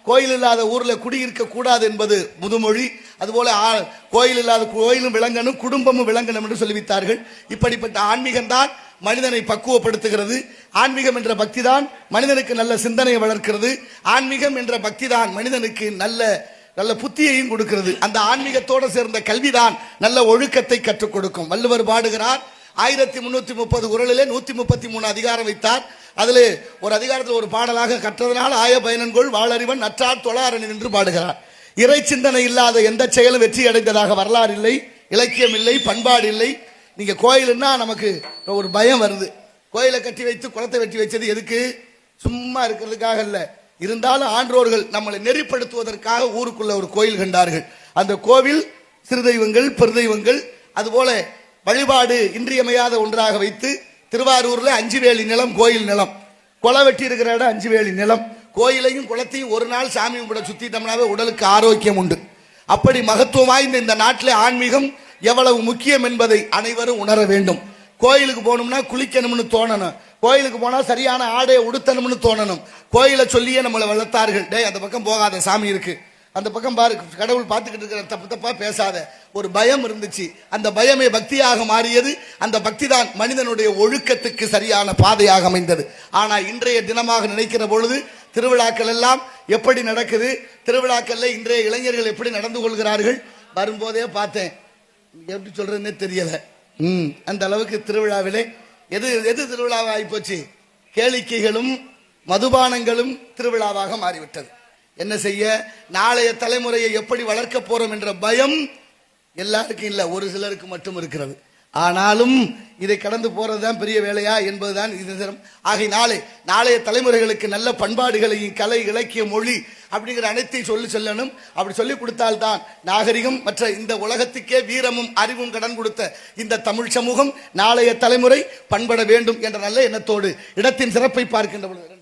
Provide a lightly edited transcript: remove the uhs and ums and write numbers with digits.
கோயில் இல்லாத ஊர்ல குடியிருக்க கூடாது என்பது முதுமொழி. அதுபோல கோயில் இல்லாத கோயிலும் விளங்கணும், குடும்பமும் விளங்கணும் என்று சொல்லிவித்தார்கள். இப்படிப்பட்ட ஆன்மீகம் தான் மனிதனை பக்குவப்படுத்துகிறது. ஆன்மீகம் என்ற பக்தி தான் மனிதனுக்கு நல்ல சிந்தனையை வளர்க்கிறது. ஆன்மீகம் என்ற பக்தி தான் மனிதனுக்கு நல்ல நல்ல புத்தியையும் கொடுக்கிறது. அந்த ஆன்மீகத்தோடு சேர்ந்த கல்விதான் நல்ல ஒழுக்கத்தை கற்றுக் கொடுக்கும். வள்ளுவர் பாடுகிறார், 1330 குறளிலே 133 அதிகாரம் வைத்தார். அதுல ஒரு அதிகாரத்தில் ஒரு பாடலாக கற்றதனால் ஆய பயனன்கொள் வாழறிவன் நற்றார் தொழாரன் என்று பாடுகிறார். இறை சிந்தனை இல்லாத எந்த செயலும் வெற்றி அடைந்ததாக வரலாறு இல்லை, இலக்கியம் இல்லை, பண்பாடு இல்லை. நீங்க கோயிலுன்னா நமக்கு ஒரு பயம் வருது. கோயிலை கட்டி வைத்து குளத்தை வெட்டி வச்சது எதுக்கு? சும்மா இருக்கிறதுக்காக இல்ல. இருந்தாலும் ஆன்றோர்கள் நம்மளை நெறிப்படுத்துவதற்காக ஊருக்குள்ள ஒரு கோயில் கண்டார்கள். அந்த கோவில் சிறுதெய்வங்கள், பெருதெய்வங்கள், அதுபோல வழிபாடு இன்றியமையாத ஒன்றாக வைத்து திருவாரூர்ல 5 வேலி நிலம் கோயில் நிலம், கொலை வெட்டி இருக்கிற இடம் 5 வேலி நிலம். கோயிலையும் குளத்தையும் ஒரு நாள் சாமி கும்பிட சுத்திட்டோம்னாவே உடலுக்கு ஆரோக்கியம் உண்டு. அப்படி மகத்துவம் வாய்ந்த இந்த நாட்டில் ஆன்மீகம் எவ்வளவு முக்கியம் என்பதை அனைவரும் உணர வேண்டும். கோயிலுக்கு போகணும்னா குளிக்கணும்னு தோணணும், கோயிலுக்கு போனா சரியான ஆடையை உடுத்தணும்னு தோணணும். கோயிலை சொல்லியே நம்மளை வளர்த்தார்கள். டே அந்த பக்கம் போகாத, சாமி இருக்கு, அந்த பக்கம் பாரு, கடவுள் பார்த்துக்கிட்டு இருக்கிற, தப்பு தப்பா பேசாத. ஒரு பயம் இருந்துச்சு. அந்த பயமே பக்தியாக மாறியது. அந்த பக்தி தான் மனிதனுடைய ஒழுக்கத்துக்கு சரியான பாதையாக அமைந்தது. ஆனா இன்றைய தினமாக நினைக்கிற பொழுது திருவிழாக்கள் எல்லாம் எப்படி நடக்குது, திருவிழாக்கள்ல இன்றைய இளைஞர்கள் எப்படி நடந்து கொள்கிறார்கள். வரும்போதே பார்த்தேன், எப்படி சொல்றதுன்னே தெரியல. அந்த அளவுக்கு திருவிழாவிலே எது எது திருவிழாவாக ஆகிப்போச்சு? கேளிக்கைகளும் மதுபானங்களும் திருவிழாவாக மாறிவிட்டது. என்ன செய்ய? நாளைய தலைமுறையை எப்படி வளர்க்க போறோம் என்ற பயம் எல்லாருக்கும் இல்ல, ஒரு சிலருக்கு மட்டும் இருக்கிறது. ஆனாலும் இதை கடந்து போறதுதான் பெரிய வேலையா என்பதுதான் இது. ஆகையினாலே நாளைய தலைமுறைகளுக்கு நல்ல பண்பாடுகளையும் கலை, இலக்கிய, மொழி அப்படிங்கிற அனைத்தையும் சொல்லணும். அப்படி சொல்லி கொடுத்தால்தான் நாகரிகம், மற்ற இந்த உலகத்துக்கே வீரமும் அறிவும் கடன் கொடுத்த இந்த தமிழ் சமூகம் நாளைய தலைமுறை பண்பட வேண்டும் என்ற நல்ல எண்ணத்தோடு இடத்தின் சிறப்பை பார்க்கின்ற பொழுது